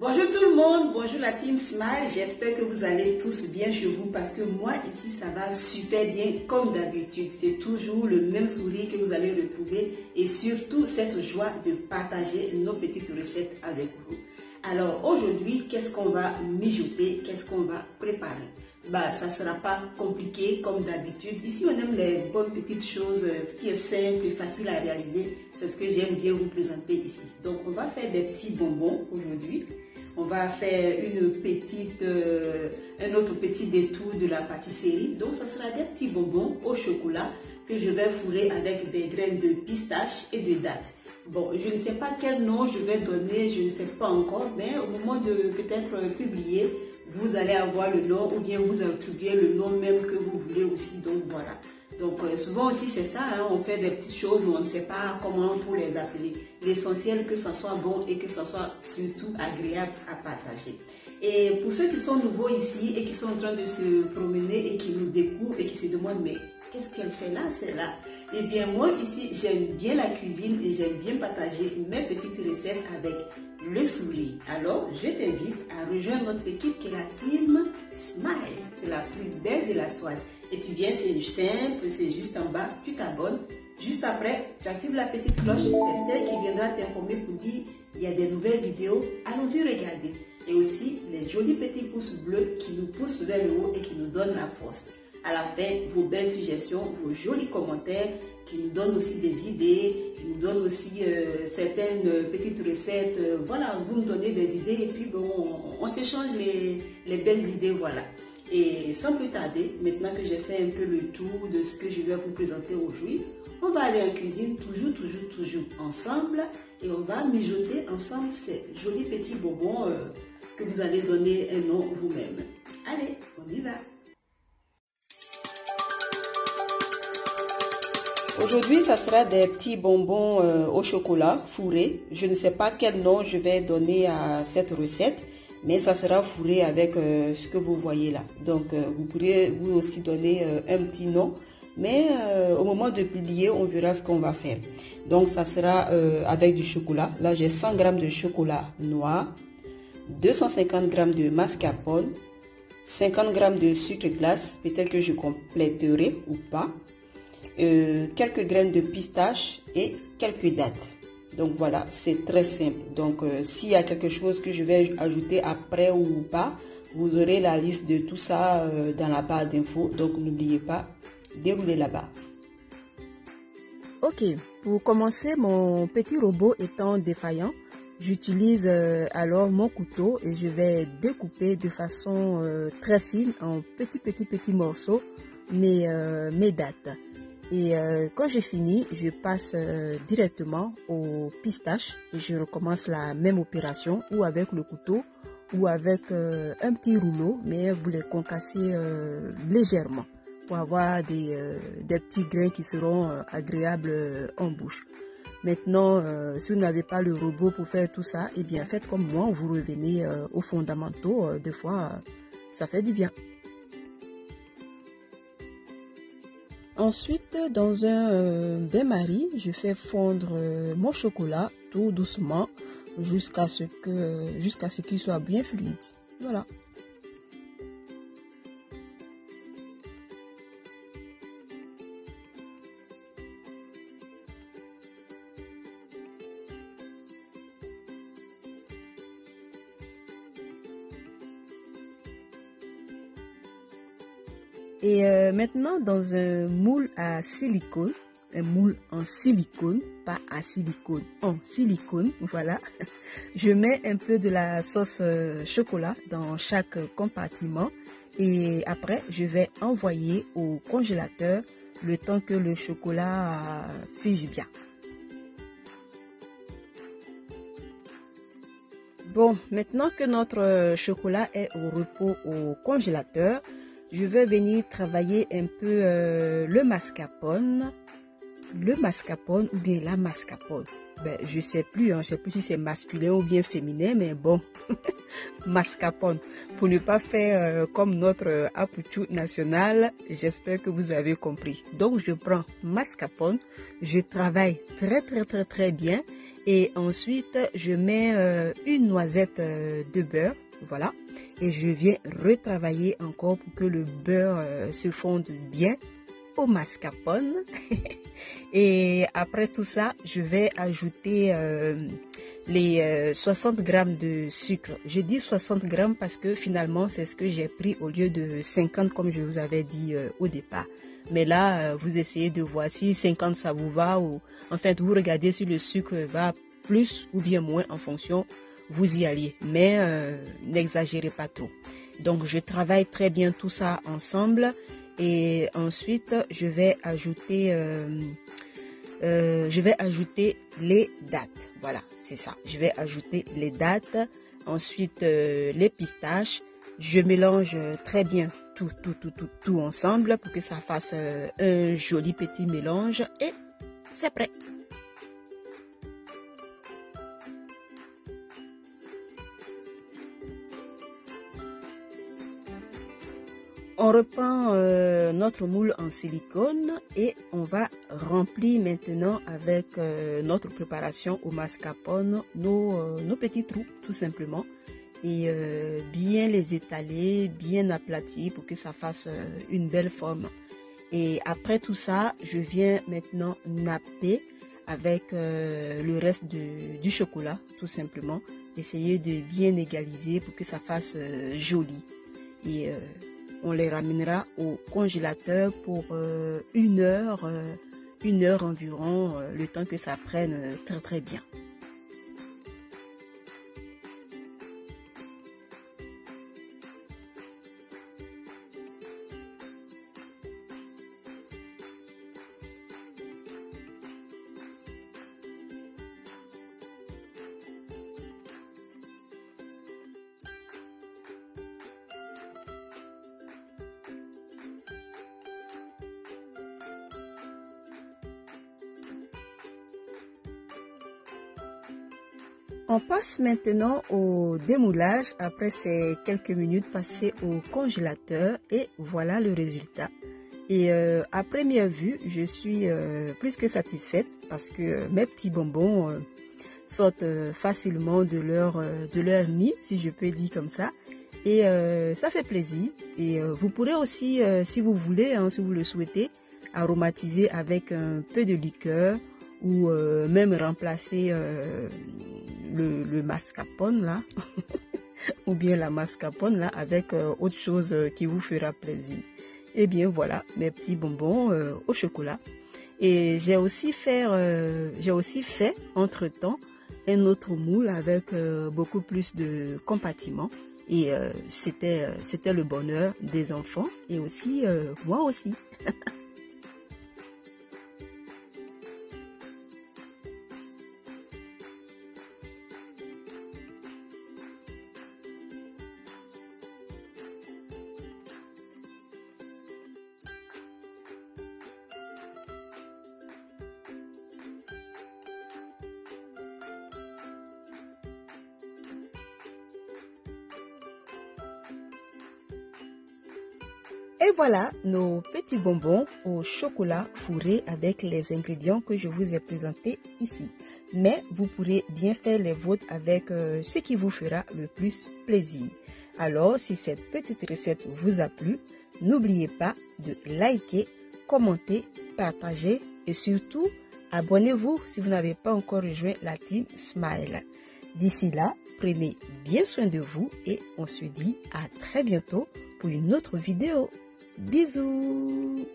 Bonjour tout le monde, bonjour la team Smile, j'espère que vous allez tous bien chez vous parce que moi ici ça va super bien comme d'habitude. C'est toujours le même sourire que vous allez retrouver et surtout cette joie de partager nos petites recettes avec vous. Alors aujourd'hui, qu'est-ce qu'on va mijoter, qu'est-ce qu'on va préparer? Ça ne sera pas compliqué comme d'habitude. Ici on aime les bonnes petites choses, ce qui est simple et facile à réaliser, c'est ce que j'aime bien vous présenter ici. Donc on va faire des petits bonbons aujourd'hui. On va faire un autre petit détour de la pâtisserie. Donc, ça sera des petits bonbons au chocolat que je vais fourrer avec des graines de pistache et de dattes. Bon, je ne sais pas quel nom je vais donner, je ne sais pas encore, mais au moment de peut-être publier, vous allez avoir le nom ou bien vous attribuer le nom même que vous voulez aussi. Donc, voilà. Donc souvent aussi c'est ça, hein, on fait des petites choses mais on ne sait pas comment pour les appeler. L'essentiel que ça soit bon et que ça soit surtout agréable à partager. Et pour ceux qui sont nouveaux ici et qui sont en train de se promener et qui nous découvrent et qui se demandent mais qu'est-ce qu'elle fait là, celle-là? Eh bien moi ici j'aime bien la cuisine et j'aime bien partager mes petites recettes avec le sourire. Alors je t'invite à rejoindre notre équipe qui est la team Smile. C'est la plus belle de la toile. Et tu viens, c'est simple, c'est juste en bas, tu t'abonnes. Juste après, tu actives la petite cloche, c'est elle qui viendra t'informer pour dire il y a des nouvelles vidéos, allons-y regarder. Et aussi les jolis petits pouces bleus qui nous poussent vers le haut et qui nous donnent la force. À la fin, vos belles suggestions, vos jolis commentaires qui nous donnent aussi des idées, qui nous donnent aussi certaines petites recettes. Voilà, vous nous donnez des idées et puis bon, on s'échange les belles idées, voilà. Et sans plus tarder, maintenant que j'ai fait un peu le tour de ce que je vais vous présenter aujourd'hui, on va aller en cuisine toujours ensemble et on va mijoter ensemble ces jolis petits bonbons que vous allez donner un nom vous-même. Allez, on y va! Aujourd'hui, ça sera des petits bonbons au chocolat fourrés. Je ne sais pas quel nom je vais donner à cette recette, mais ça sera fourré avec ce que vous voyez là. Donc, vous pourrez vous aussi donner un petit nom, mais au moment de publier, on verra ce qu'on va faire. Donc, ça sera avec du chocolat. Là, j'ai 100 g de chocolat noir, 250 g de mascarpone, 50 g de sucre glace, peut-être que je compléterai ou pas, quelques graines de pistache et quelques dattes. Donc voilà, c'est très simple. Donc s'il y a quelque chose que je vais ajouter après ou pas, vous aurez la liste de tout ça dans la barre d'infos. Donc n'oubliez pas, déroulez la barre. Ok, pour commencer, mon petit robot étant défaillant, j'utilise alors mon couteau et je vais découper de façon très fine en petits morceaux mes dattes. Et quand j'ai fini, je passe directement aux pistaches et je recommence la même opération ou avec le couteau ou avec un petit rouleau, mais vous les concassez légèrement pour avoir des petits grains qui seront agréables en bouche. Maintenant, si vous n'avez pas le robot pour faire tout ça, eh bien faites comme moi, vous revenez aux fondamentaux, des fois ça fait du bien. Ensuite, dans un bain-marie, je fais fondre mon chocolat tout doucement jusqu'à ce qu'il soit bien fluide. Voilà. Et maintenant, dans un moule à silicone, un moule en silicone, pas à silicone, en silicone, voilà, je mets un peu de la sauce chocolat dans chaque compartiment et après, je vais envoyer au congélateur le temps que le chocolat fige bien. Bon, maintenant que notre chocolat est au repos au congélateur, je vais venir travailler un peu le mascarpone ou bien la mascarpone. Je sais plus si c'est masculin ou bien féminin, mais bon, mascarpone. Pour ne pas faire comme notre apouchou national, j'espère que vous avez compris. Donc, je prends mascarpone, je travaille très bien Et ensuite, je mets une noisette de beurre, voilà. Et je viens retravailler encore pour que le beurre se fonde bien au mascarpone. Et après tout ça, je vais ajouter les 60 grammes de sucre. Je dis 60 grammes parce que finalement, c'est ce que j'ai pris au lieu de 50 comme je vous avais dit au départ. Mais là, vous essayez de voir si 50 ça vous va ou en fait, vous regardez si le sucre va plus ou bien moins en fonction, vous y allez. Mais n'exagérez pas trop. Donc, je travaille très bien tout ça ensemble et ensuite, je vais ajouter les dattes. Voilà, c'est ça. Je vais ajouter les dattes. Ensuite, les pistaches. Je mélange très bien tout ensemble pour que ça fasse un joli petit mélange. Et c'est prêt. On reprend notre moule en silicone et on va remplir maintenant avec notre préparation au mascarpone nos petits trous tout simplement et bien les étaler, bien aplatir pour que ça fasse une belle forme. Et après tout ça, je viens maintenant napper avec le reste du chocolat tout simplement. Essayer de bien égaliser pour que ça fasse joli. Et on les ramènera au congélateur pour une heure environ, le temps que ça prenne très bien. On passe maintenant au démoulage après ces quelques minutes passées au congélateur et voilà le résultat. Et à première vue, je suis plus que satisfaite parce que mes petits bonbons sortent facilement de leur nid, si je peux dire comme ça. Et ça fait plaisir. Et vous pourrez aussi, si vous voulez, si vous le souhaitez, aromatiser avec un peu de liqueur ou même remplacer le mascarpone là ou bien la mascarpone là avec autre chose qui vous fera plaisir. Et bien voilà mes petits bonbons au chocolat. Et j'ai aussi fait entre temps un autre moule avec beaucoup plus de compartiments et c'était le bonheur des enfants et aussi moi aussi. Et voilà nos petits bonbons au chocolat fourré avec les ingrédients que je vous ai présentés ici. Mais vous pourrez bien faire les vôtres avec ce qui vous fera le plus plaisir. Alors, si cette petite recette vous a plu, n'oubliez pas de liker, commenter, partager et surtout, abonnez-vous si vous n'avez pas encore rejoint la team Smile. D'ici là, prenez bien soin de vous et on se dit à très bientôt pour une autre vidéo. Bisous!